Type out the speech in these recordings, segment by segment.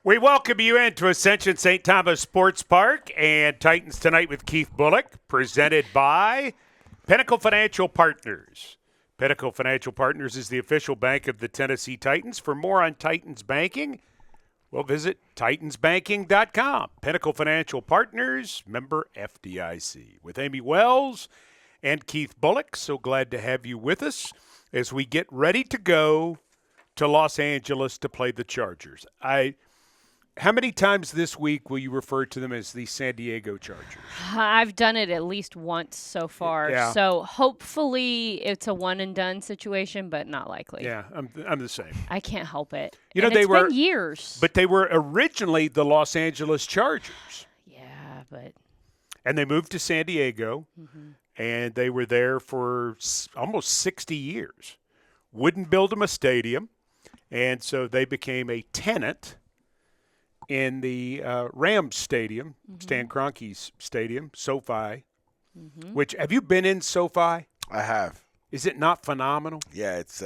We welcome you into Ascension St. Thomas Sports Park and Titans Tonight with Keith Bulluck, presented by Pinnacle Financial Partners. Pinnacle Financial Partners is the official bank of the Tennessee Titans. For more on Titans banking, we'll visit titansbanking.com. Pinnacle Financial Partners, member FDIC. With Amy Wells and Keith Bulluck, so glad to have you with us as we get ready to go to Los Angeles to play the Chargers. How many times this week will you refer to them as the San Diego Chargers? I've done it at least once so far. Yeah. So hopefully it's a one-and-done situation, but not likely. Yeah, I'm the same. I can't help it. You know, and it's been years. But they were originally the Los Angeles Chargers. Yeah, but. And they moved to San Diego, and they were there for almost 60 years. Wouldn't build them a stadium, and so they became a tenant in the Rams Stadium, Stan Kroenke's stadium, SoFi, which, have you been in SoFi? I have. Is it not phenomenal? Yeah, it's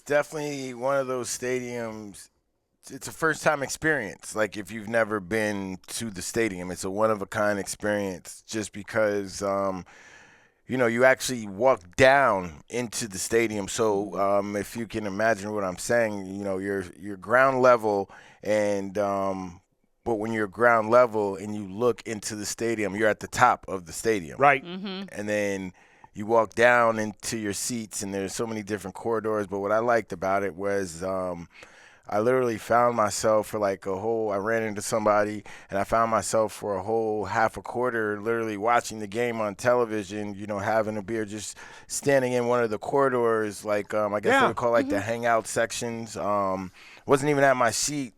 definitely one of those stadiums. It's a first-time experience. Like, if you've never been to the stadium, it's a one-of-a-kind experience just because you actually walk down into the stadium. So if you can imagine what I'm saying, you're ground level, and but when you're ground level and you look into the stadium, you're at the top of the stadium. Right. And then you walk down into your seats, and there's so many different corridors. But what I liked about it was I literally found myself for I ran into somebody, and I found myself for a whole half a quarter literally watching the game on television, having a beer, just standing in one of the corridors, I guess they would call the hangout sections. Wasn't even at my seat,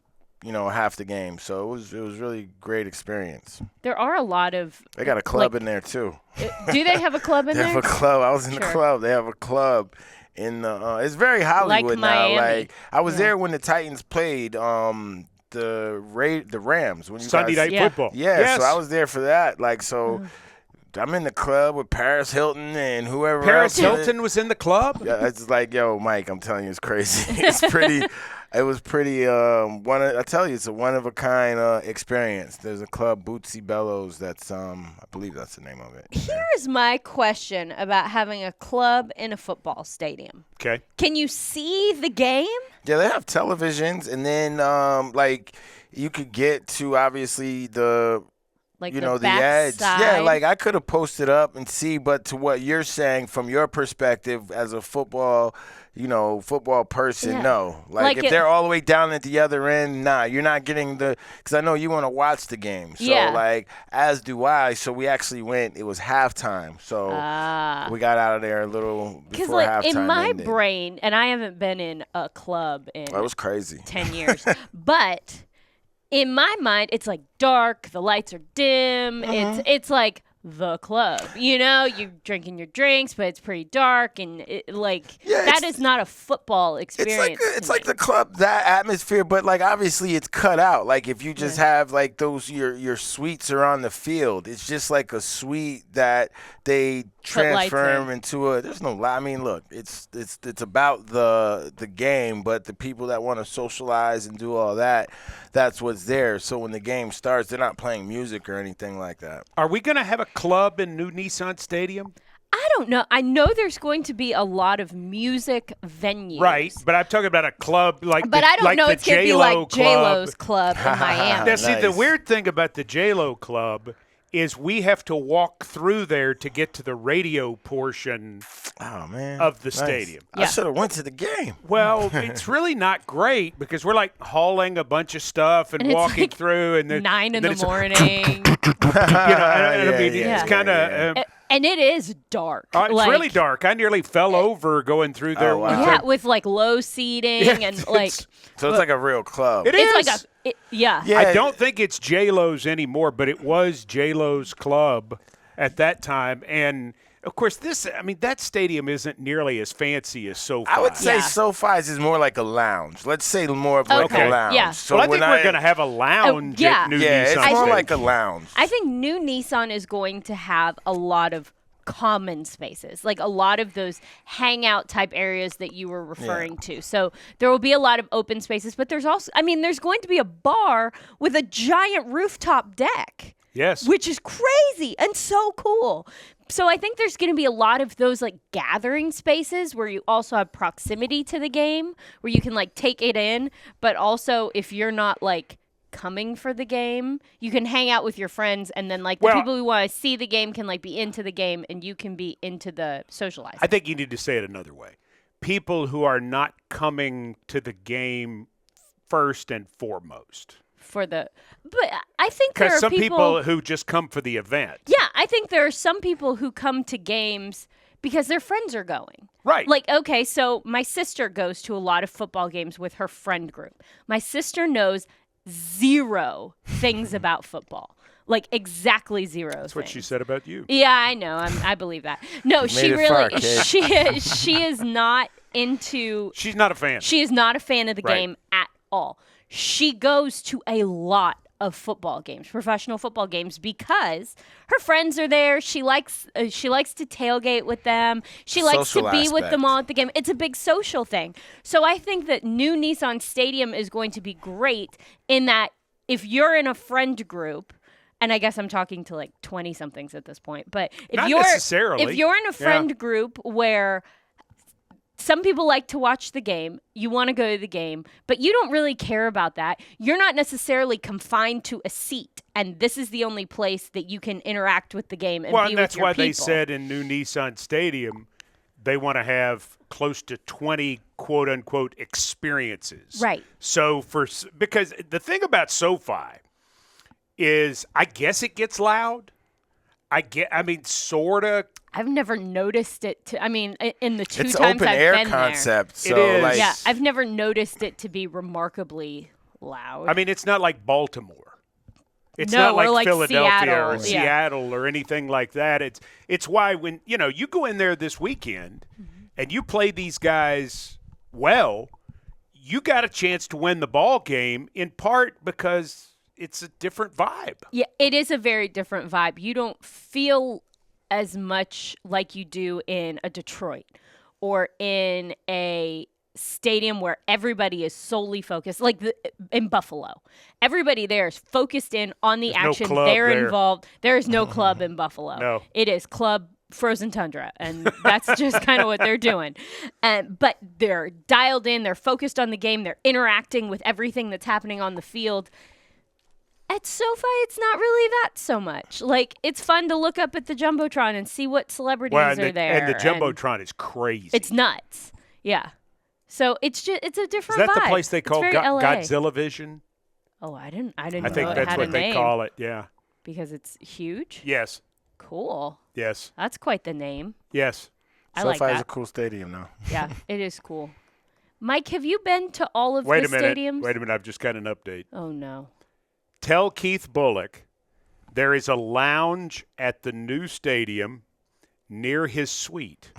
half the game. So it was really great experience. There are a lot of. They got a club in there, too. Do they have a club in there? They have a club. I was in the club. They have a club. It's very Hollywood now. Miami. I was there when the Titans played the Rams. When Sunday Night Football. Yeah, yes. So I was there for that. I'm in the club with Paris Hilton and whoever Paris else. Hilton was in the club? Yeah, it's yo, Mike, I'm telling you, it's crazy. It was pretty. I tell you, it's a one-of-a-kind experience. There's a club, Bootsy Bellows. That's I believe that's the name of it. Here's my question about having a club in a football stadium. Okay. Can you see the game? Yeah, they have televisions, and then you could get to obviously the. The edge. Side. Yeah, I could have posted up and see, but to what you're saying from your perspective as a football person, no. If they're all the way down at the other end, nah, you're not getting because I know you want to watch the game. So, as do I. So we actually went, it was halftime. So we got out of there a little before halftime. Because, in my ended. brain, and I haven't been in a club in That was crazy. 10 years, but in my mind, it's dark, the lights are dim, it's like the club. You're drinking your drinks, but it's pretty dark, and that is not a football experience. It's like the club, that atmosphere, but obviously it's cut out. If you just have those your suites are on the field, it's just like a suite that they transform into a. There's no lie. I mean, look, it's about the game, but the people that want to socialize and do all that, that's what's there. So when the game starts, they're not playing music or anything like that. Are we going to have a club in new Nissan Stadium? I don't know. I know there's going to be a lot of music venues. Right, but I'm talking about a club But I don't know it's going to be like J-Lo's club in Miami. Now, see, the weird thing about the J-Lo club is we have to walk through there to get to the radio portion of the stadium. I should have went to the game. Well, it's really not great because we're hauling a bunch of stuff and walking through. And 9 in the morning. It's kind of... And it is dark. It's really dark. I nearly fell over going through there. Wow. Yeah, with low seating and So it's like a real club. It is. Yeah. I don't think it's J-Lo's anymore, but it was J-Lo's club at that time. And, of course, that stadium isn't nearly as fancy as SoFi. I would say SoFi's is more like a lounge. Let's say more of like a lounge. Yeah. So I think we're going to have a lounge at New Nissan. It's more like a lounge. I think new Nissan is going to have a lot of common spaces, like a lot of those hangout type areas that you were referring to. So there will be a lot of open spaces, but there's also, there's going to be a bar with a giant rooftop deck. Yes. Which is crazy and so cool. So I think there's going to be a lot of those like gathering spaces where you also have proximity to the game, where you can like take it in, but also if you're not like coming for the game, you can hang out with your friends, and then like the people who want to see the game can like be into the game, and you can be into the socializing. I think you need to say it another way. People who are not coming to the game first and foremost. But I think there are because some people who just come for the event. Yeah, I think there are some people who come to games because their friends are going. Right. Like, okay, so my sister goes to a lot of football games with her friend group. My sister knows 0 things about football. Like, exactly 0 That's things. what she said about you. Yeah, I know. I believe that. No, she really, she is not into. She's not a fan. She is not a fan of the game at all. She goes to a lot of football games, professional football games, because her friends are there. She likes to tailgate with them. She likes to be with them all at the game. It's a big social thing. So I think that new Nissan Stadium is going to be great in that if you're in a friend group, and I guess I'm talking to like 20-somethings at this point, but if you're in a friend group where some people like to watch the game, you want to go to the game, but you don't really care about that. You're not necessarily confined to a seat, and this is the only place that you can interact with the game and be with your people. Well, and that's why they said in new Nissan Stadium they want to have close to 20 quote-unquote experiences. Right. So because the thing about SoFi is I guess it gets loud. Sort of. I've never noticed it in the two it's times open I've air been concept, there. It is. Like, yeah, I've never noticed it to be remarkably loud. It's not like Baltimore. It's no, not like Seattle. Philadelphia or Seattle or anything like that. It's why when you go in there this weekend and you play these guys well, you got a chance to win the ball game in part because it's a different vibe. Yeah, it is a very different vibe. You don't feel as much like you do in a Detroit or in a stadium where everybody is solely focused, like in Buffalo. Everybody there is focused in on the action. They're involved. There is no club in Buffalo. No. It is Club Frozen Tundra, and that's just kind of what they're doing. But they're dialed in. They're focused on the game. They're interacting with everything that's happening on the field. At SoFi, it's not really that so much. Like, it's fun to look up at the Jumbotron and see what celebrities are there. And the Jumbotron is crazy. It's nuts. Yeah. So it's a different vibe. Is that the place they call LA. Godzilla Vision? Oh, I didn't know I think it that's had what a they name. call it, yeah. Because it's huge? Yes. Cool. Yes. That's quite the name. Yes. I like SoFi is that. a cool stadium now. Yeah, it is cool. Mike, have you been to all of the stadiums? Wait a minute. I've just got an update. Oh, no. Tell Keith Bulluck there is a lounge at the new stadium near his suite.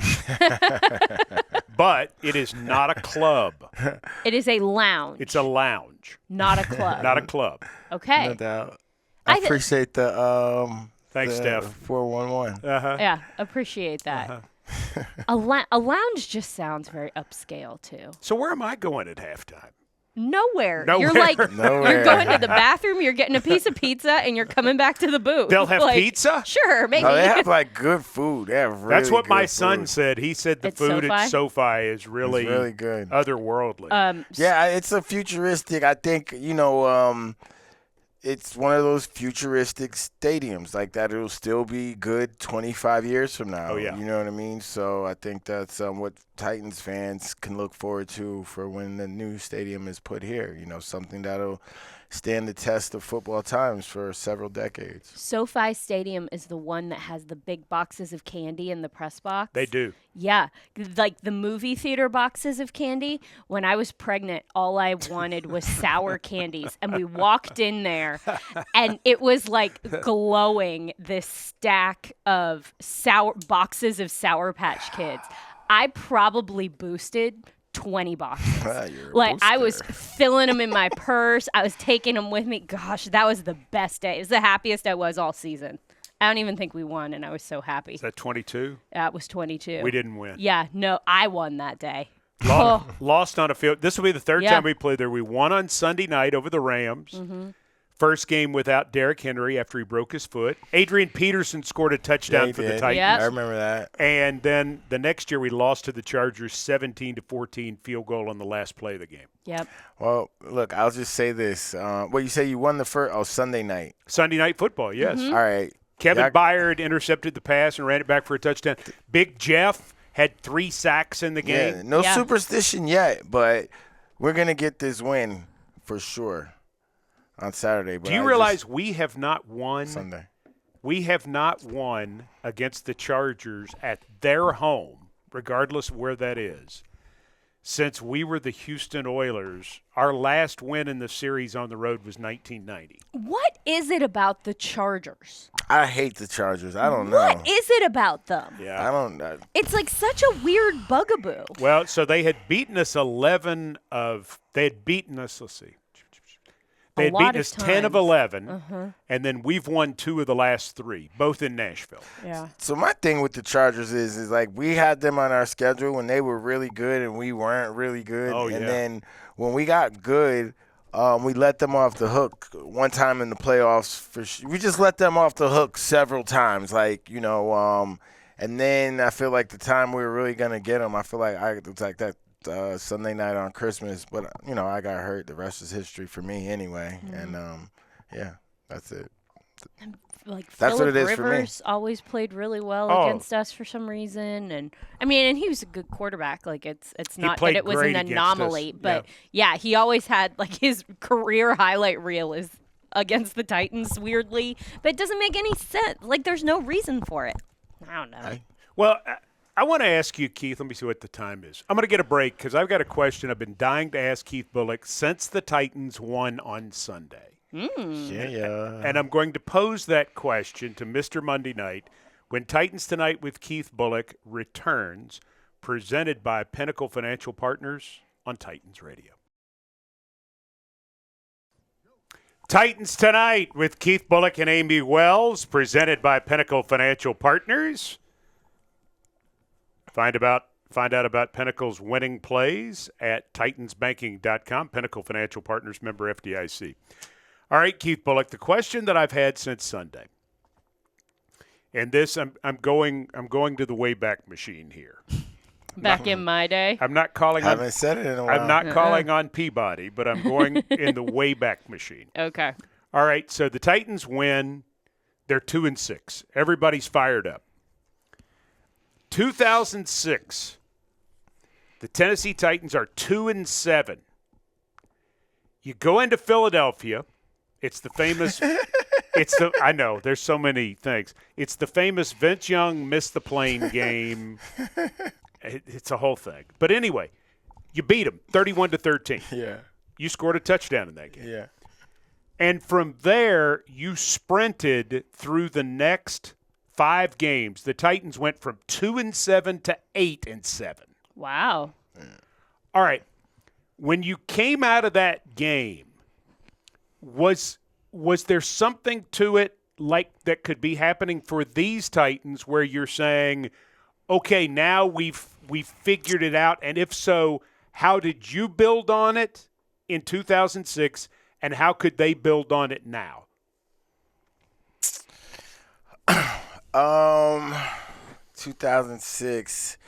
But it is not a club. It is a lounge. It's a lounge. Not a club. Not a club. Okay. No doubt. I appreciate the Thanks, Steph. 411. Uh-huh. Yeah, appreciate that. Uh-huh. A lounge just sounds very upscale, too. So where am I going at halftime? Nowhere. Nowhere. You're like, Nowhere. you're going to the bathroom, you're getting a piece of pizza, and you're coming back to the booth. They'll have pizza? Sure, maybe. No, they have like good food. They have really That's what my good son food. said. He said the At food SoFi? at SoFi is really good. otherworldly. Yeah, it's a futuristic. I think it's one of those futuristic stadiums like that. It'll still be good 25 years from now. Oh, yeah. You know what I mean? So I think that's what Titans fans can look forward to for when the new stadium is put here. Something that'll stand the test of football times for several decades. SoFi Stadium is the one that has the big boxes of candy in the press box. They do. Yeah, like the movie theater boxes of candy. When I was pregnant, all I wanted was sour candies. And we walked in there, and it was like glowing, this stack of boxes of Sour Patch Kids. I probably boosted 20 boxes. I was filling them in my purse. I was taking them with me. Gosh, that was the best day. It was the happiest I was all season. I don't even think we won, and I was so happy. Is that 22? That was 22. We didn't win. Yeah, no, I won that day. Lost on a field. This will be the third Yeah. time we played there. We won on Sunday night over the Rams. Mm-hmm. First game without Derrick Henry after he broke his foot. Adrian Peterson scored a touchdown for the Titans. Yep. I remember that. And then the next year we lost to the Chargers 17-14 field goal on the last play of the game. Yep. Well, look, I'll just say this. You say you won the first? Oh, Sunday night. Sunday Night Football, yes. Mm-hmm. All right. Kevin Byard intercepted the pass and ran it back for a touchdown. Big Jeff had 3 sacks in the game. Yeah, no superstition yet, but we're going to get this win for sure on Saturday. But Do you realize we have not won? Sunday. We have not won against the Chargers at their home, regardless of where that is, since we were the Houston Oilers. Our last win in the series on the road was 1990. What is it about the Chargers? I hate the Chargers. I don't know. What is it about them? Yeah. I don't know. It's like such a weird bugaboo. Well, so they had beaten us 11 of – they had beaten us, let's see. They had beaten us 10 of 11, and then we've won 2 of the last 3, both in Nashville. Yeah. So my thing with the Chargers is like we had them on our schedule when they were really good and we weren't really good. Oh, and yeah. then when we got good, we let them off the hook one time in the playoffs. We just let them off the hook several times. And then I feel like the time we were really going to get them, I feel like it's like that Sunday night on Christmas. But, I got hurt. The rest is history for me anyway. And, that's it. Like That's Phillip what it is for me. Rivers always played really well against us for some reason, and he was a good quarterback. Like it's not that played it was great an against anomaly, us. but yeah, he always had like his career highlight reel is against the Titans. Weirdly, but it doesn't make any sense. Like there's no reason for it. I don't know. Well, I want to ask you, Keith, let me see what the time is. I'm going to get a break because I've got a question I've been dying to ask Keith Bulluck since the Titans won on Sunday. Yeah. And I'm going to pose that question to Mr. Monday Night when Titans Tonight with Keith Bulluck returns, presented by Pinnacle Financial Partners on Titans Radio. Titans Tonight with Keith Bulluck and Amy Wells, presented by Pinnacle Financial Partners. Find out about Pinnacle's winning plays at titansbanking.com. Pinnacle Financial Partners, member FDIC. All right, Keith Bulluck, the question that I've had since Sunday, and this I'm going to the Wayback Machine here. Back in my day, I'm not calling Haven't on said it in a while. I'm not calling on Peabody, but I'm going in the Wayback Machine. okay. All right, so the Titans win. They're 2-6. Everybody's fired up. 2006, the Tennessee Titans are 2-7. You go into Philadelphia. It's the famous I know, there's so many things. It's the famous Vince Young missed the plane game. It's a whole thing. But anyway, you beat them 31-13. Yeah. You scored a touchdown in that game. Yeah. And from there, you sprinted through the next 5 games. The Titans went from 2-7 to 8-7. Wow. All right. When you came out of that game, was there something to it like that could be happening for these Titans where you're saying, okay, now we've figured it out, and if so, how did you build on it in 2006, and how could they build on it now? 2006.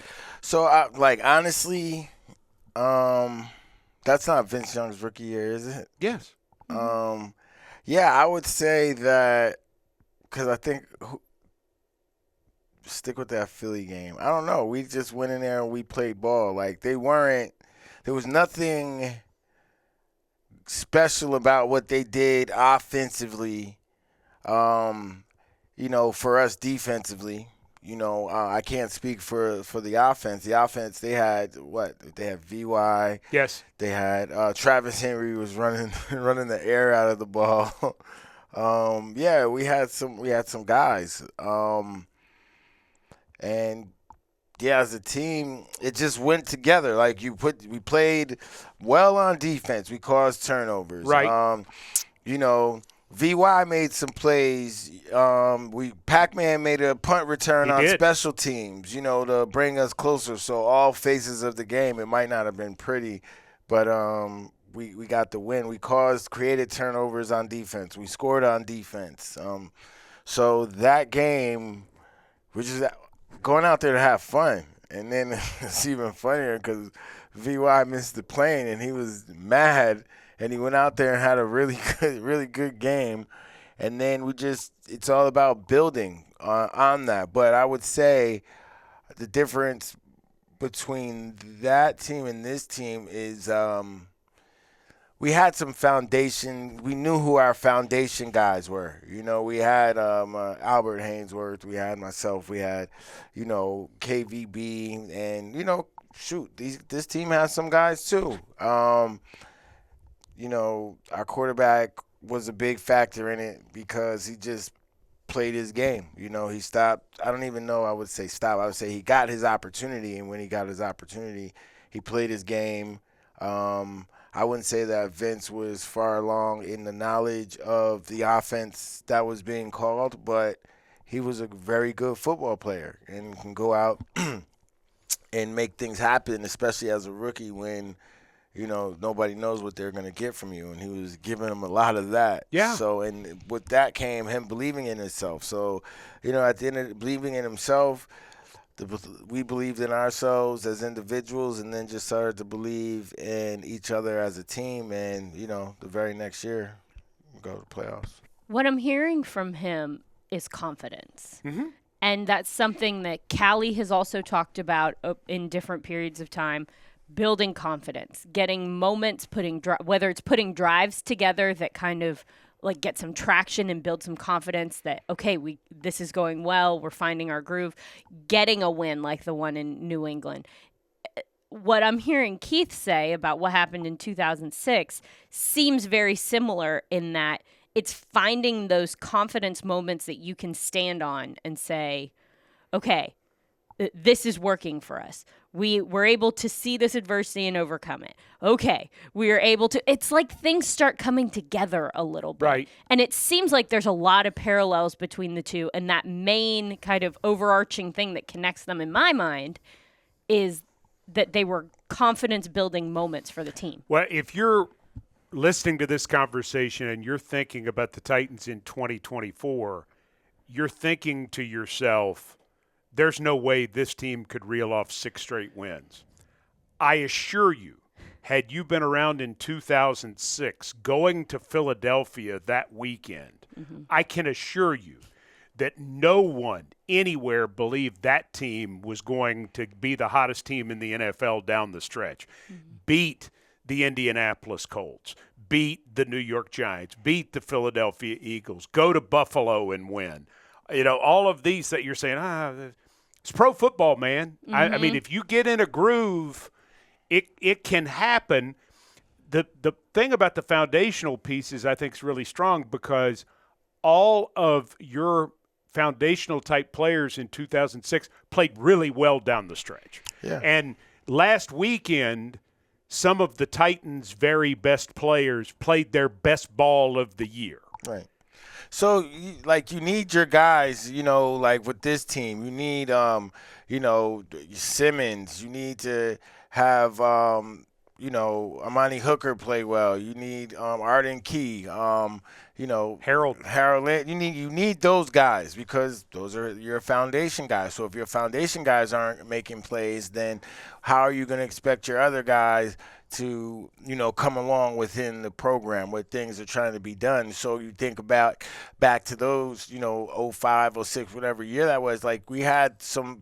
So, honestly, that's not Vince Young's rookie year, is it? Yes. Yeah, I would say that because I think stick with that Philly game. I don't know. We just went in there and we played ball. Like there was nothing special about what they did offensively. For us defensively. I can't speak for the offense. The offense, they had what? They had VY. Yes. They had Travis Henry was running the air out of the ball. We had some guys. As a team, it just went together. Like we played well on defense. We caused turnovers. Right. VY made some plays. Pac-Man made a punt return He on did. special teams, to bring us closer. So all phases of the game, it might not have been pretty, but we got the win. We created turnovers on defense. We scored on defense. So that game, we're just going out there to have fun. And then it's even funnier because VY missed the plane and he was mad. And he went out there and had a really good game. And then it's all about building on that. But I would say the difference between that team and this team is we had some foundation. We knew who our foundation guys were. We had Albert Hainsworth. We had myself. We had, KVB. And, this team has some guys too. Our quarterback was a big factor in it because he just played his game. He stopped. I don't even know I would say stop. I would say he got his opportunity, and when he got his opportunity, he played his game. I wouldn't say that Vince was far along in the knowledge of the offense that was being called, but he was a very good football player and can go out and make things happen, especially as a rookie when – nobody knows what they're going to get from you, and he was giving them a lot of that. Yeah. So, and with that came him believing in himself. So, at the end of believing in himself, we believed in ourselves as individuals and then just started to believe in each other as a team. And, the very next year, we go to the playoffs. What I'm hearing from him is confidence. Mm-hmm. And that's something that Callie has also talked about in different periods of time. Building confidence, getting moments, whether it's putting drives together that kind of like get some traction and build some confidence that, okay, this is going well, we're finding our groove, getting a win like the one in New England. What I'm hearing Keith say about what happened in 2006 seems very similar in that it's finding those confidence moments that you can stand on and say, okay, this is working for us. We were able to see this adversity and overcome it. Okay, we are able to. It's like things start coming together a little bit. Right. And it seems like there's a lot of parallels between the two. And that main kind of overarching thing that connects them in my mind is that they were confidence-building moments for the team. Well, if you're listening to this conversation and you're thinking about the Titans in 2024, you're thinking to yourself, there's no way this team could reel off 6 straight wins. I assure you, had you been around in 2006 going to Philadelphia that weekend, I can assure you that no one anywhere believed that team was going to be the hottest team in the NFL down the stretch. Beat the Indianapolis Colts, beat the New York Giants, beat the Philadelphia Eagles, go to Buffalo and win. All of these that you're saying, it's pro football, man. I mean, if you get in a groove, it can happen. The thing about the foundational pieces I think is really strong because all of your foundational type players in 2006 played really well down the stretch. Yeah. And last weekend, some of the Titans' very best players played their best ball of the year. Right. So, you need your guys, like with this team. You need, Simmons. You need to have, Amani Hooker play well. You need Arden Key. Harold. You need those guys because those are your foundation guys. So if your foundation guys aren't making plays, then how are you going to expect your other guys to, come along within the program where things are trying to be done? So you think about back to those, 05, 06, whatever year that was, like we had some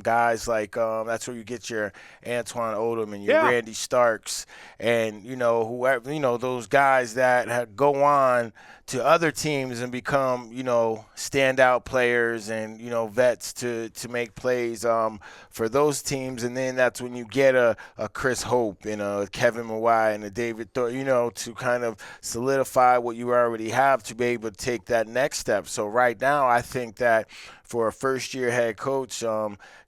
guys like that's where you get your Antoine Odom and your Randy Starks and, whoever, those guys that go on to other teams and become, standout players and, vets to make plays for those teams. And then that's when you get a Chris Hope and a Kevin Mawai and a David Thor, to kind of solidify what you already have to be able to take that next step. So right now, I think that for a first-year head coach,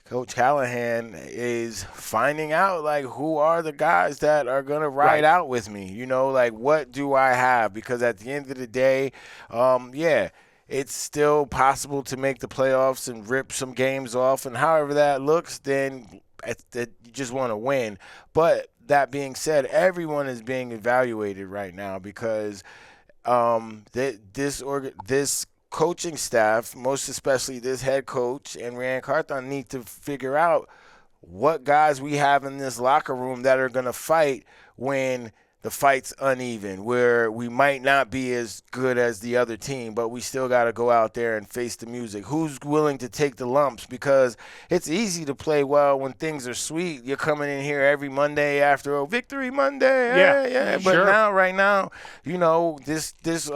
Coach Callahan is finding out, like, who are the guys that are going to ride out with me? Like, what do I have? Because at the end of the day, it's still possible to make the playoffs and rip some games off. And however that looks, then you just want to win. But that being said, everyone is being evaluated right now because this coaching staff, most especially this head coach and Rand Carthon, need to figure out what guys we have in this locker room that are going to fight when the fight's uneven, where we might not be as good as the other team, but we still got to go out there and face the music. Who's willing to take the lumps? Because it's easy to play well when things are sweet. You're coming in here every Monday after, Victory Monday. Yeah. But sure. right now, this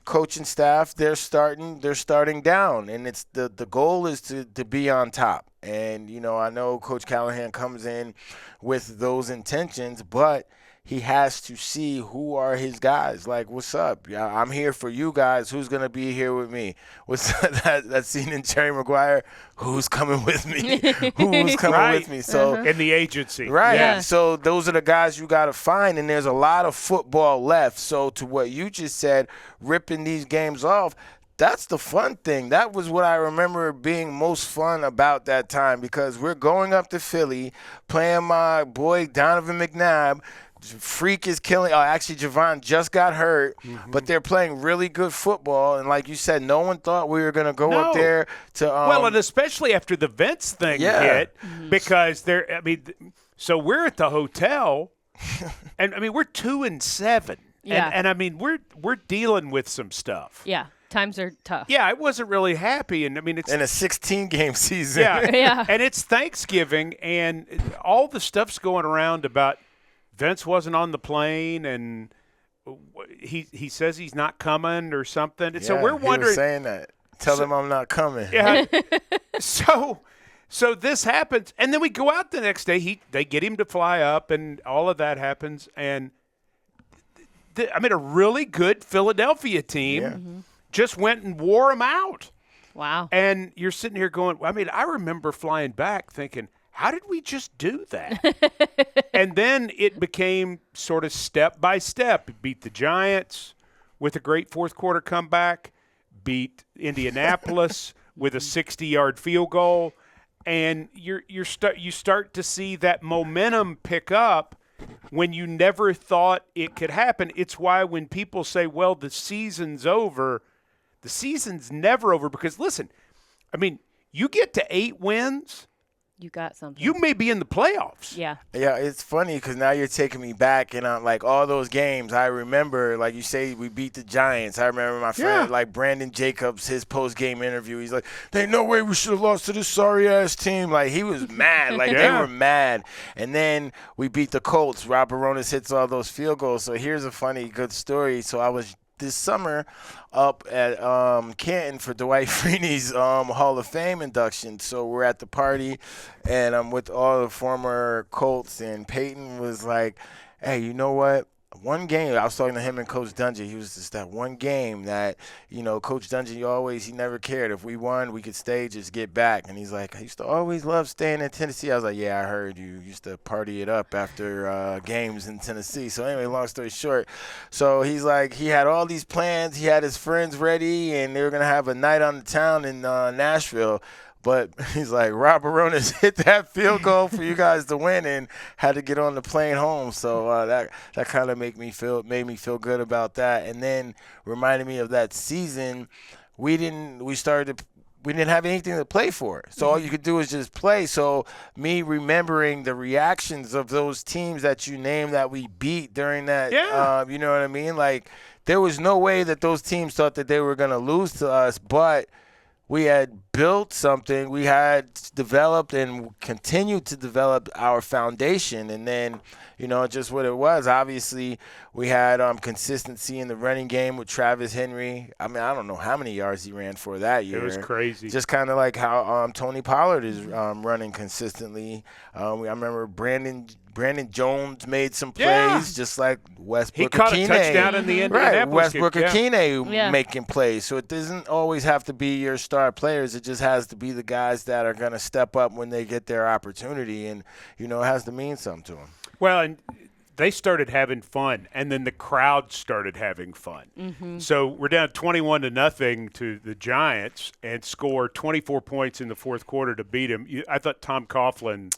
coaching staff, they're starting down, and it's the goal is to be on top. And I know Coach Callahan comes in with those intentions, but he has to see who are his guys. Like, what's up? I'm here for you guys. Who's going to be here with me? What's that scene in Jerry Maguire? Who's coming with me? Who's coming with me? So in the agency. Right. Yeah. So those are the guys you got to find, and there's a lot of football left. So to what you just said, ripping these games off, that's the fun thing. That was what I remember being most fun about that time, because we're going up to Philly, playing my boy Donovan McNabb. Freak is killing. Actually, Javon just got hurt, but they're playing really good football. And like you said, no one thought we were going to go up there to. Well, and especially after the Vince thing hit, because so we're at the hotel, and we're 2-7, and we're dealing with some stuff. Yeah, times are tough. Yeah, I wasn't really happy, and it's in a 16-game season. Yeah. And it's Thanksgiving, and all the stuff's going around about Vince wasn't on the plane, and he says he's not coming or something. And so we're wondering. He was saying that. Tell him I'm not coming. Yeah. So this happens, and then we go out the next day. They get him to fly up, and all of that happens. And a really good Philadelphia team just went and wore him out. Wow. And you're sitting here going, I remember flying back thinking, how did we just do that? And then it became sort of step by step. Beat the Giants with a great fourth quarter comeback, beat Indianapolis with a 60-yard field goal, and you start to see that momentum pick up when you never thought it could happen. It's why when people say, well, the season's over, the season's never over, because listen, you get to 8 wins, You got something. you may be in the playoffs. Yeah. Yeah, it's funny because now you're taking me back, and I'm like, all those games, I remember, like you say, we beat the Giants. I remember my friend, like Brandon Jacobs, his post-game interview. He's like, there's no way we should have lost to this sorry-ass team. Like, he was mad. Like, they were mad. And then we beat the Colts. Rob Baronis hits all those field goals. So here's a funny, good story. So I was this summer up at Canton for Dwight Freeney's Hall of Fame induction. So we're at the party, and I'm with all the former Colts, and Peyton was like, hey, you know what? One game, I was talking to him and Coach Dungy. He was just that one game that, Coach Dungy he never cared. If we won, we could stay, just get back. And he's like, I used to always love staying in Tennessee. I was like, yeah, I heard you used to party it up after games in Tennessee. So anyway, long story short, so he's like, he had all these plans. He had his friends ready, and they were going to have a night on the town in Nashville. But he's like, Rob Baronis hit that field goal for you guys to win and had to get on the plane home. So that kind of made me feel good about that. And then reminded me of that season. We didn't have anything to play for. So all you could do is just play. So me remembering the reactions of those teams that you named that we beat during that, you know what I mean? Like, there was no way that those teams thought that they were going to lose to us, but we had built something. We had developed and continued to develop our foundation. And then, just what it was. Obviously, we had consistency in the running game with Travis Henry. I don't know how many yards he ran for that year. It was crazy. Just kind of like how Tony Pollard is running consistently. I remember Brandon Brandon Jones made some plays, Yeah. just like Westbrook. He caught Akine. a touchdown in the Indianapolis Right, Westbrook game. Akine making plays. So it doesn't always have to be your star players. It just has to be the guys that are going to step up when they get their opportunity, and it has to mean something to them. Well, and they started having fun, and then the crowd started having fun. Mm-hmm. So we're down 21-0 to the Giants and score 24 points in the fourth quarter to beat them. I thought Tom Coughlin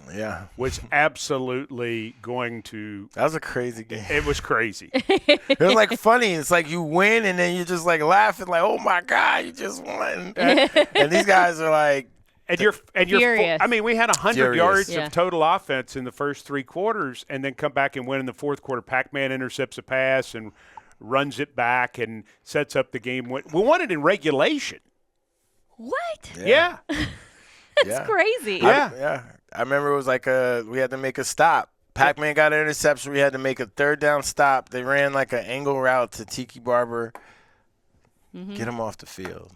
was absolutely going to – That was a crazy game. It was crazy. It was like funny. It's like you win, and then you're just like laughing like, oh, my God, you just won. And these guys are like – And you're furious. I mean, we had 100 yards Yeah. of total offense in the first three quarters, and then come back and win in the fourth quarter. Pac-Man intercepts a pass and runs it back and sets up the game. We won it in regulation. What? Yeah. That's crazy. Yeah. I remember it was like we had to make a stop. Pac-Man got an interception. We had to make a third down stop. They ran like an angle route to Tiki Barber. Get him off the field.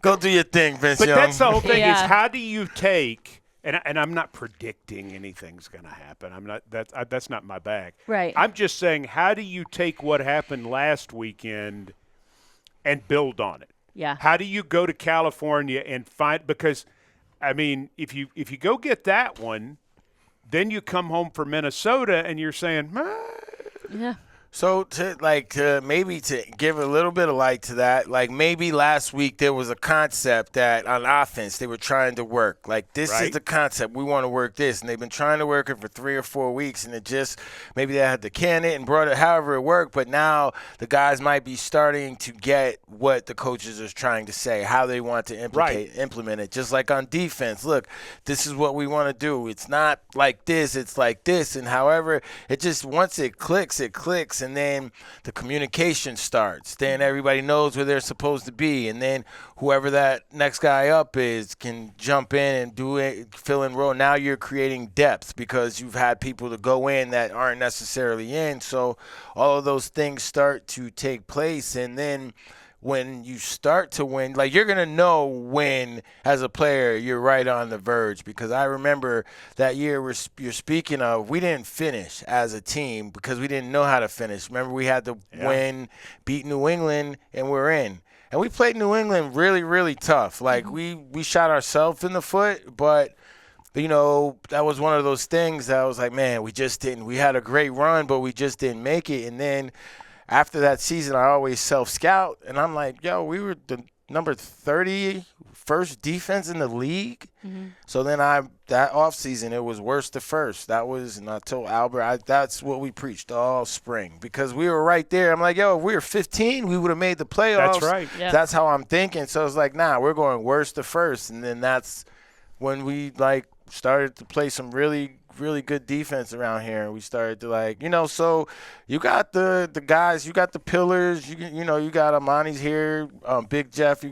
Go do your thing, Vince But Young. that's the whole thing Yeah. is how do you take and I'm not predicting anything's going to happen. I'm not that's not my bag. Right. I'm just saying how do you take what happened last weekend and build on it? Yeah. How do you go to California and find because I mean, if you go get that one, then you come home for Minnesota and you're saying, Yeah. So maybe to give a little bit of light to that, like maybe last week there was a concept that on offense they were trying to work. Like this is the concept, we want to work this, and they've been trying to work it for 3 or 4 weeks, and it just maybe they had to can it and brought it however it worked. But now the guys might be starting to get what the coaches are trying to say, how they want to implement it. Just like on defense, look, this is what we want to do. It's not like this, it's like this, and however it just once it clicks. And then the communication starts. Then everybody knows where they're supposed to be. And then whoever that next guy up is can jump in and do it, fill in role. Now you're creating depth because you've had people to go in that aren't necessarily in. So all of those things start to take place. And then when you start to win, like you're going to know when, as a player, you're right on the verge. Because I remember that year you're speaking of, we didn't finish as a team because we didn't know how to finish. Remember, we had to win, beat New England, and we're in. And we played New England really, really tough. Like, we shot ourselves in the foot, but that was one of those things that I was like, man, we had a great run, but we just didn't make it. And then after that season, I always self-scout, and I'm like, yo, we were the number 30 first defense in the league. Mm-hmm. So then that offseason, it was worst to first. That was, and I told Albert, that's what we preached all spring because we were right there. I'm like, yo, if we were 15, we would have made the playoffs. That's right. Yeah. That's how I'm thinking. So it's like, nah, we're going worst to first. And then that's when we, started to play some really good defense around here, and we started to so you got the guys, you got the pillars, you got Amani's here, Big Jeff,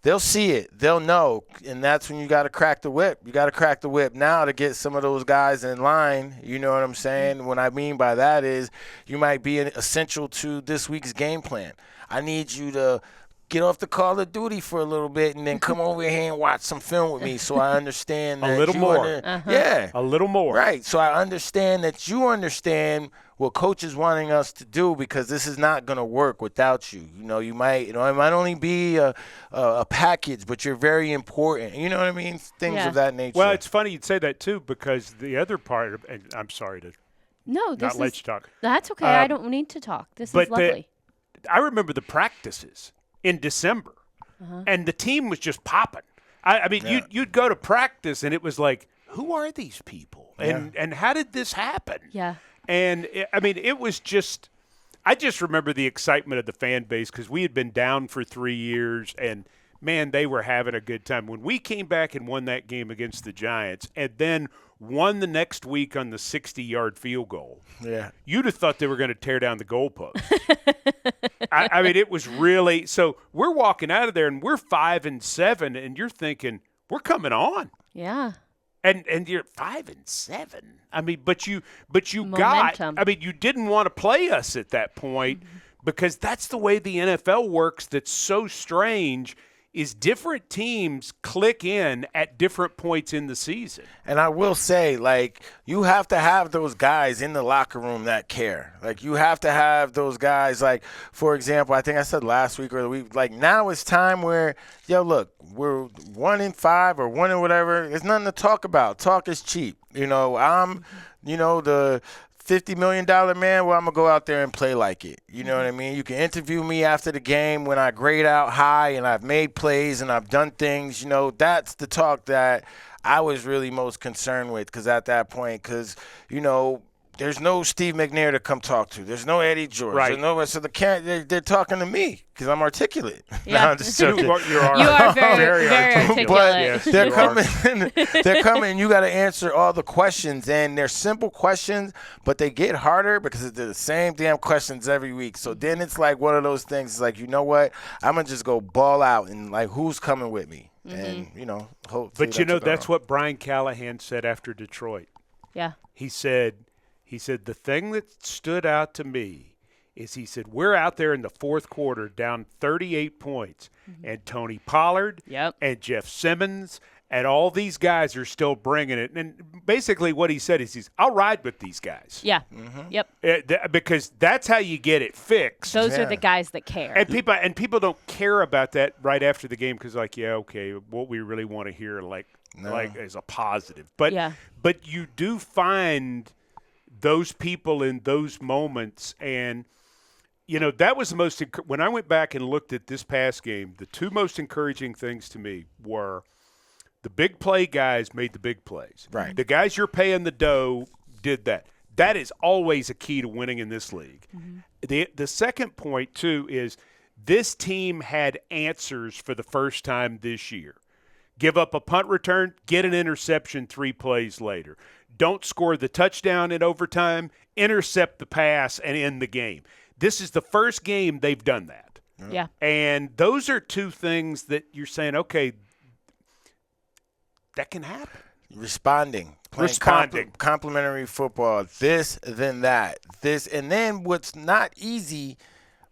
they'll see it, they'll know, and that's when you got to crack the whip. You got to crack the whip now to get some of those guys in line. You know what I'm saying? What I mean by that is you might be essential to this week's game plan. I need you to get off the Call of Duty for a little bit and then come over here and watch some film with me so I understand that a little more. Yeah. A little more. Right. So I understand that you understand what coach is wanting us to do because this is not going to work without you. It might only be a package, but you're very important. You know what I mean? Things of that nature. Well, it's funny you'd say that too because the other part of, and I'm sorry to not let you talk. That's okay. I don't need to talk. This is lovely. I remember the practices in December, and the team was just popping. I mean, you'd go to practice, and it was like, who are these people? And how did this happen? Yeah. And, it was just – I just remember the excitement of the fan base because we had been down for 3 years, and, man, they were having a good time. When we came back and won that game against the Giants and then won the next week on the 60-yard field goal, you'd have thought they were going to tear down the goalpost. I mean, it was really – so we're walking out of there, and we're 5-7, and you're thinking, we're coming on. Yeah. And you're 5-7. I mean, but you Momentum. you didn't want to play us at that point because that's the way the NFL works. That's so strange. is different teams click in at different points in the season. And I will say, like, you have to have those guys in the locker room that care. Like, you have to have those guys, like, for example, I think I said last week or the week, like, now it's time where, yo, look, we're 1-5 or 1 or whatever. There's nothing to talk about. Talk is cheap. You know, I'm, the $50 million man, well, I'm going to go out there and play like it. You know what I mean? You can interview me after the game when I grade out high and I've made plays and I've done things. That's the talk that I was really most concerned with because at that point, there's no Steve McNair to come talk to. There's no Eddie George. Right. So they're talking to me because I'm articulate. Yeah. No, I'm just joking. You are You are very, very articulate. But Yes, they're you are. coming. They're coming. You got to answer all the questions, and they're simple questions, but they get harder because they're the same damn questions every week. So then it's like one of those things. It's like, you know what? I'm gonna just go ball out and like, who's coming with me? And hopefully. But that's what Brian Callahan said after Detroit. Yeah. He said the thing that stood out to me is he said we're out there in the fourth quarter down 38 points, and Tony Pollard and Jeff Simmons and all these guys are still bringing it. And basically what he said is I'll ride with these guys. Yeah. Yep. Because that's how you get it fixed. Those are the guys that care. And people don't care about that right after the game because, like, yeah, okay, what we really want to hear, like is a positive. But you do find those people in those moments, and that was the most. When I went back and looked at this past game, the two most encouraging things to me were the big play guys made the big plays. Right. The guys you're paying the dough did that. That is always a key to winning in this league. The second point, too, is this team had answers for the first time this year. Give up a punt return, get an interception 3 plays later. Don't score the touchdown in overtime, intercept the pass, and end the game. This is the first game they've done that. Yeah. And those are two things that you're saying, okay, that can happen. Responding. Complimentary football. This, then that. This, and then what's not easy,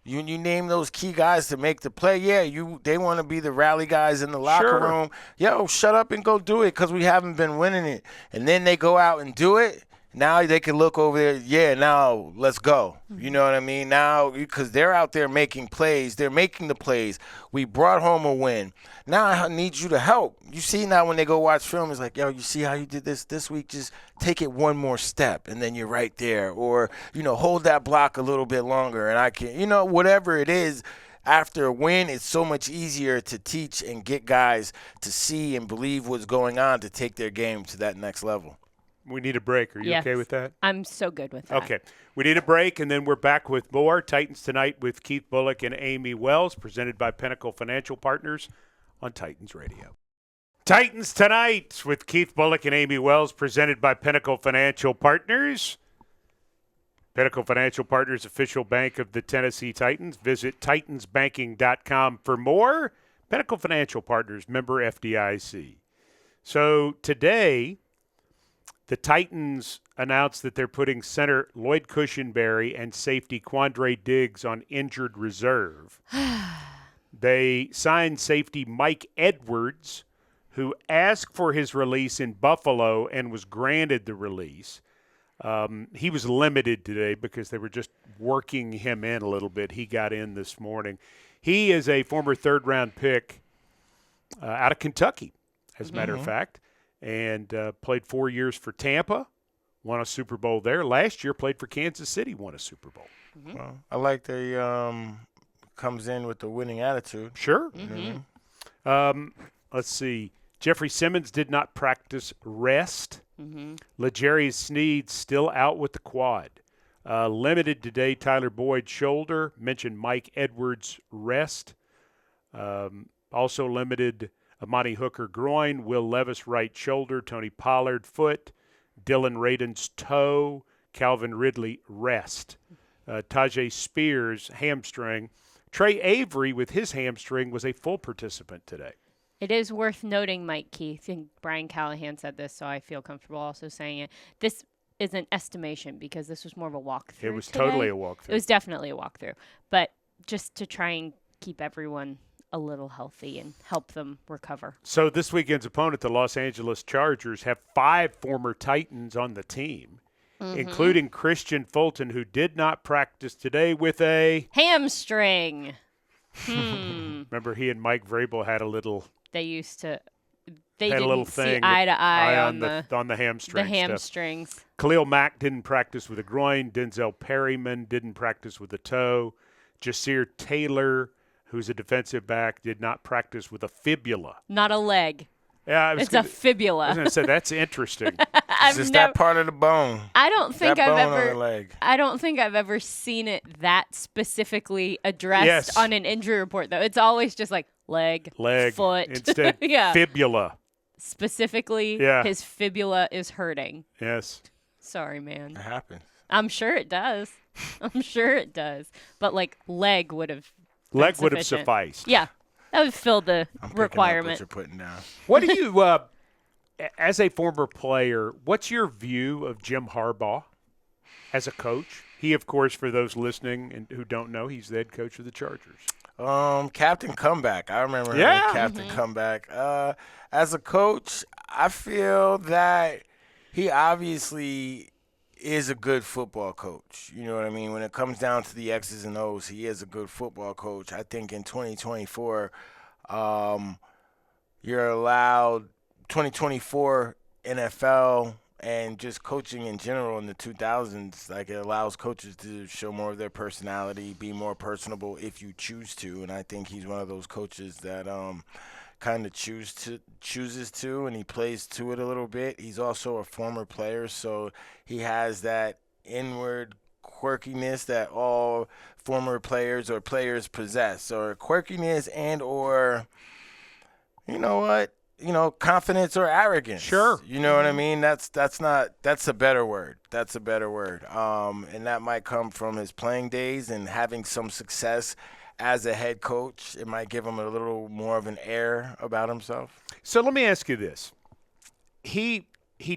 you name those key guys to make the play. Yeah, they want to be the rally guys in the locker room. Yo, shut up and go do it because we haven't been winning it. And then they go out and do it. Now they can look over there. Yeah, now let's go. You know what I mean? Now, because they're out there making plays. They're making the plays. We brought home a win. Now I need you to help. You see now when they go watch film, it's like, yo, you see how you did this week? Just take it one more step, and then you're right there. Or, hold that block a little bit longer, and I can, whatever it is. After a win, it's so much easier to teach and get guys to see and believe what's going on to take their game to that next level. We need a break. Are you okay with that? I'm so good with that. Okay. We need a break, and then we're back with more Titans Tonight with Keith Bulluck and Amy Wells, presented by Pinnacle Financial Partners on Titans Radio. Titans Tonight with Keith Bulluck and Amy Wells, presented by Pinnacle Financial Partners. Pinnacle Financial Partners, official bank of the Tennessee Titans. Visit titansbanking.com for more. Pinnacle Financial Partners, member FDIC. So today, the Titans announced that they're putting center Lloyd Cushenberry and safety Quandre Diggs on injured reserve. They signed safety Mike Edwards, who asked for his release in Buffalo and was granted the release. He was limited today because they were just working him in a little bit. He got in this morning. He is a former third-round pick out of Kentucky, as a matter of fact. And played 4 years for Tampa, won a Super Bowl there. Last year played for Kansas City, won a Super Bowl. Well, I like that he comes in with the winning attitude. Sure. Let's see. Jeffrey Simmons did not practice rest. L'Jarius Sneed still out with the quad. Limited today, Tyler Boyd shoulder. Mentioned Mike Edwards rest. Also limited Amani Hooker groin, Will Levis right shoulder, Tony Pollard foot, Dylan Radin's toe, Calvin Ridley rest. Tajay Spears hamstring. Trey Avery with his hamstring was a full participant today. It is worth noting, Mike Keith, and Brian Callahan said this, so I feel comfortable also saying it. This is an estimation because this was more of a walkthrough. It was today. totally a walkthrough. It was definitely a walkthrough. But just to try and keep everyone a little healthy and help them recover. So this weekend's opponent, the Los Angeles Chargers, have 5 former Titans on the team, including Christian Fulton, who did not practice today with a hamstring. Remember, he and Mike Vrabel had a little. They used to. had They didn't a little see thing eye to eye on the hamstring. The hamstrings. Stuff. Khalil Mack didn't practice with a groin. Denzel Perryman didn't practice with a toe. Jasir Taylor, who's a defensive back, did not practice with a fibula. Not a leg. Yeah, it's a fibula. I was going to say that's interesting. It's just that part of the bone. I don't think I've on the ever. leg. I don't think I've ever seen it that specifically addressed on an injury report, though. It's always just like leg, foot. Instead, yeah. fibula. Specifically, his fibula is hurting. Yes. Sorry, man. It happens. I'm sure it does. I'm sure it does. But like leg would have. Leg would have sufficed. Yeah. That would fill the What requirement. you're putting down. What do you, as a former player, what's your view of Jim Harbaugh as a coach? He, of course, for those listening and who don't know, he's the head coach of the Chargers. Captain Comeback. I remember him as Captain Comeback. As a coach, I feel that he obviously is a good football coach. You know what I mean? When it comes down to the X's and O's, he is a good football coach. I think in 2024, you're allowed 2024 NFL and just coaching in general in the 2000s, like it allows coaches to show more of their personality, be more personable if you choose to. And I think he's one of those coaches that kind of chooses to, and he plays to it a little bit. He's also a former player, so he has that inward quirkiness that all former players or players possess, or quirkiness and or, confidence or arrogance. Sure. You know what I mean? That's a better word. That's a better word. And that might come from his playing days and having some success as a head coach. It might give him a little more of an air about himself. So let me ask you this. He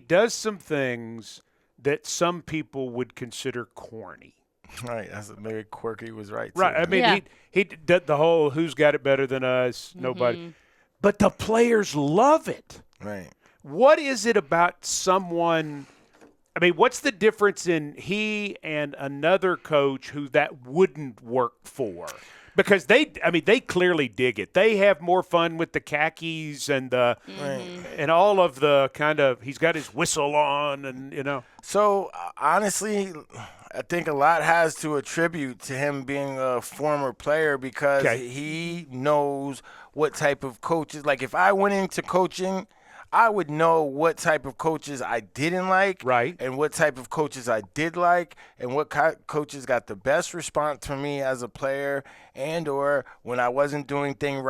does some things that some people would consider corny. Right. That's maybe quirky was right. Right. Too. I mean, he did the whole who's got it better than us, nobody. But the players love it. Right. What is it about someone – I mean, what's the difference in he and another coach who that wouldn't work for? Because they clearly dig it. They have more fun with the khakis and the and all of the kind of – he's got his whistle on and, So, honestly, I think a lot has to attribute to him being a former player because he knows what type of coaches – like if I went into coaching – I would know what type of coaches I didn't like, right, and what type of coaches I did like, and what coaches got the best response from me as a player, and or when I wasn't doing things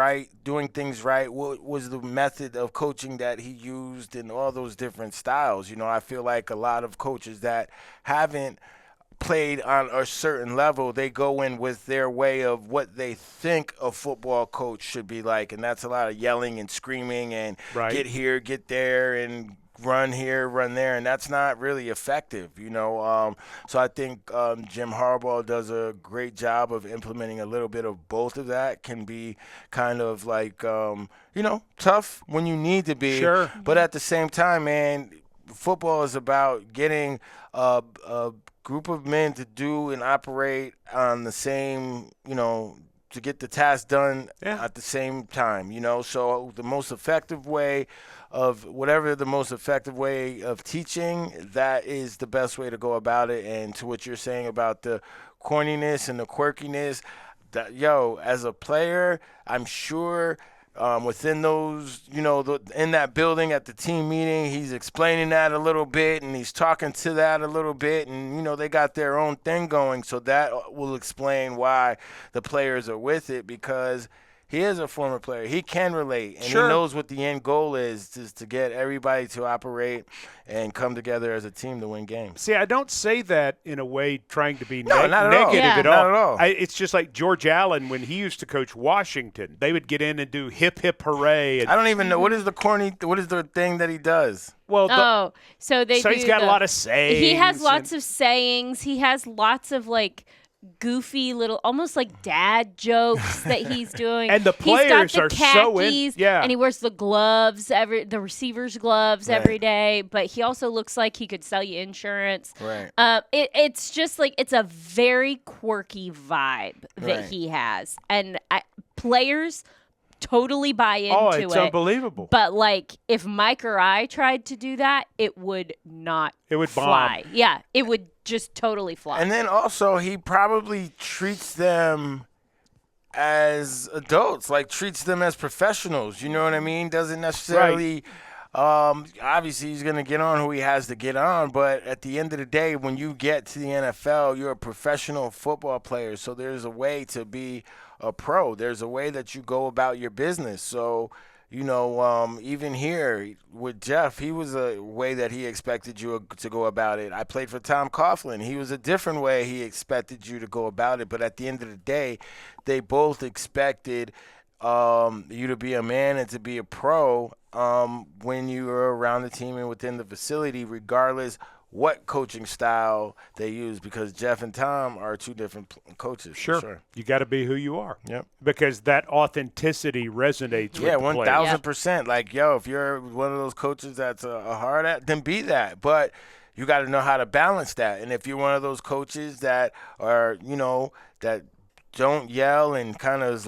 right, what was the method of coaching that he used, and all those different styles. I feel like a lot of coaches that haven't played on a certain level, they go in with their way of what they think a football coach should be like, and that's a lot of yelling and screaming and get here, get there, and run here, run there, and that's not really effective, So I think Jim Harbaugh does a great job of implementing a little bit of both of that. Can be kind of like, tough when you need to be, but at the same time, man, football is about getting a group of men to do and operate on the same, to get the task done at the same time, So the most effective way of teaching, that is the best way to go about it. And to what you're saying about the corniness and the quirkiness, as a player, I'm sure within those, in that building at the team meeting, he's explaining that a little bit and he's talking to that a little bit, and, they got their own thing going. So that will explain why the players are with it, because he is a former player. He can relate, and he knows what the end goal is to get everybody to operate and come together as a team to win games. See, I don't say that in a way trying to be not at negative all. at all. Not at all. It's just like George Allen when he used to coach Washington. They would get in and do hip, hip, hooray. And I don't even know. What is the thing that he does? Well, so he's got a lot of sayings. He has lots of sayings. He has lots of, like, goofy little, almost like dad jokes that he's doing. And the players are so in. Yeah. And he wears the gloves, the receiver's gloves every day. But he also looks like he could sell you insurance. Right. It's just like, it's a very quirky vibe that he has. And players totally buy into it. Oh, it's unbelievable. But like, if Mike or I tried to do that, it would not fly. Bomb. Yeah, it would just totally fly. And then also, he probably treats them as adults, like treats them as professionals. You know what I mean? Doesn't necessarily. Obviously, he's going to get on who he has to get on, but at the end of the day, when you get to the NFL, you're a professional football player. So there's a way to be a pro. There's a way that you go about your business. So, you know, even here with Jeff, he was a way that he expected you to go about it. I played for Tom Coughlin. He was a different way he expected you to go about it. But at the end of the day, they both expected you to be a man and to be a pro when you were around the team and within the facility, regardless what coaching style they use, because Jeff and Tom are two different coaches. Sure. You got to be who you are. Yep. Because that authenticity resonates with the players. 1,000%. Like, yo, if you're one of those coaches that's a hard at, then be that. But you got to know how to balance that. And if you're one of those coaches that are, you know, that don't yell and kind of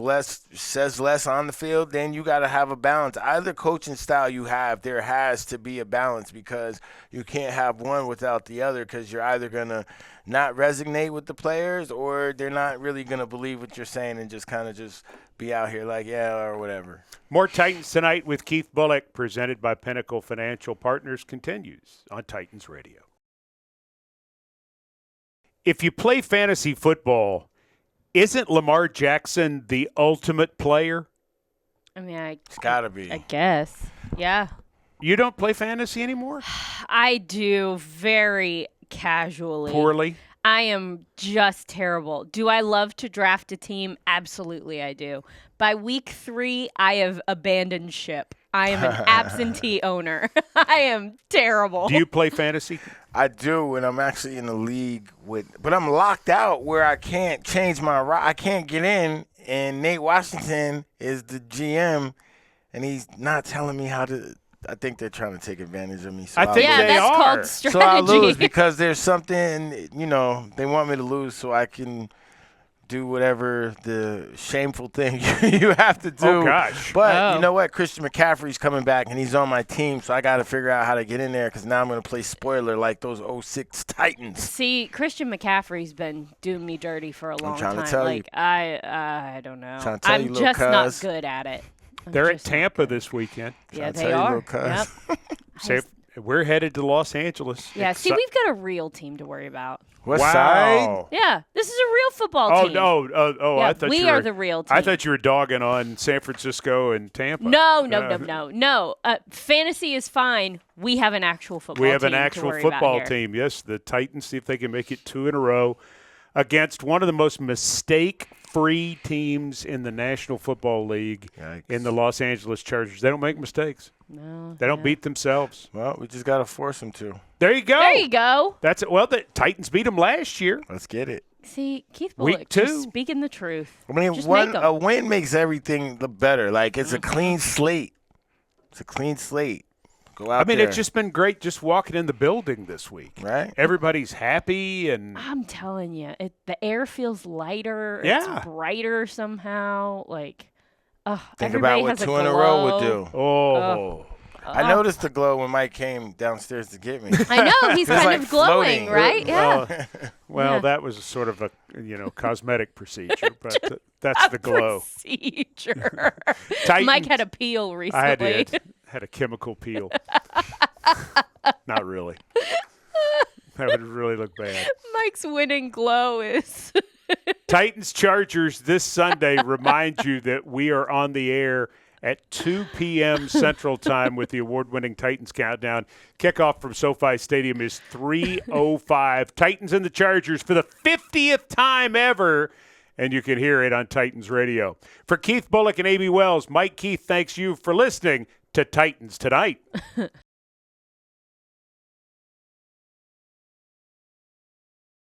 says less on the field, then you got to have a balance. Either coaching style you have, there has to be a balance, because you can't have one without the other, because you're either going to not resonate with the players or they're not really going to believe what you're saying and just kind of just be out here like, yeah, or whatever. More Titans Tonight with Keith Bulluck, presented by Pinnacle Financial Partners, continues on Titans Radio. If you play fantasy football, isn't Lamar Jackson the ultimate player? I mean, it's got to be. I guess. Yeah. You don't play fantasy anymore? I do, very casually. Poorly? I am just terrible. Do I love to draft a team? Absolutely, I do. By week 3, I have abandoned ship. I am an absentee owner. I am terrible. Do you play fantasy? I do, and I'm actually in the league but I'm locked out where I can't change I can't get in, and Nate Washington is the GM, and he's not telling me how to. I think they're trying to take advantage of me. So I think they that's are. called strategy. So I lose because there's something, you know, they want me to lose so I can do whatever the shameful thing you have to do. Oh, gosh. But you know what? Christian McCaffrey's coming back, and he's on my team, so I got to figure out how to get in there, because now I'm going to play spoiler like those 06 Titans. See, Christian McCaffrey's been doing me dirty for a long trying time. to tell like, you. I don't know. Trying to tell you, I'm little just not cuz. good at it. They're at Tampa this weekend. Yeah, Trying to they tell you, are. little cuz. Yep. We're headed to Los Angeles. Yeah, see, we've got a real team to worry about. What Wow. side? Yeah, this is a real football Oh, team. no. Yeah, I thought we you were, are the real team. I thought you were dogging on San Francisco and Tampa. No. Fantasy is fine. We have an actual football team. We have an actual football here. team. Yes, the Titans, see if they can make it 2 in a row against one of the most mistake-free teams in the National Football League. Yikes. In the Los Angeles Chargers. They don't make mistakes. No. They don't beat themselves. Well, we just got to force them to. There you go. There you go. That's it. Well, the Titans beat them last year. Let's get it. See, Keith Week Bulluck 2. just speaking the truth. I mean, Just make 'em. a win makes everything look better. Like, it's a clean slate. It's a clean slate. Go out there. It's just been great just walking in the building this week. Right. Everybody's happy and I'm telling you, the air feels lighter. Yeah. It's brighter somehow. Like, Think everybody about what has a 2 in a row would glow. do. I noticed the glow when Mike came downstairs to get me. I know he's kind like of glowing, floating. right? Yeah. Well, Yeah. that was sort of a cosmetic procedure, but that's the glow. Procedure. Titans- Mike had a peel recently. I did. Had a chemical peel. Not really. That would really look bad. Mike's winning glow is. Titans Chargers this Sunday remind you that we are on the air at 2 p.m. Central Time with the award-winning Titans Countdown. Kickoff from SoFi Stadium is 3:05. Titans and the Chargers for the 50th time ever, and you can hear it on Titans Radio. For Keith Bulluck and A.B. Wells, Mike Keith thanks you for listening to Titans Tonight.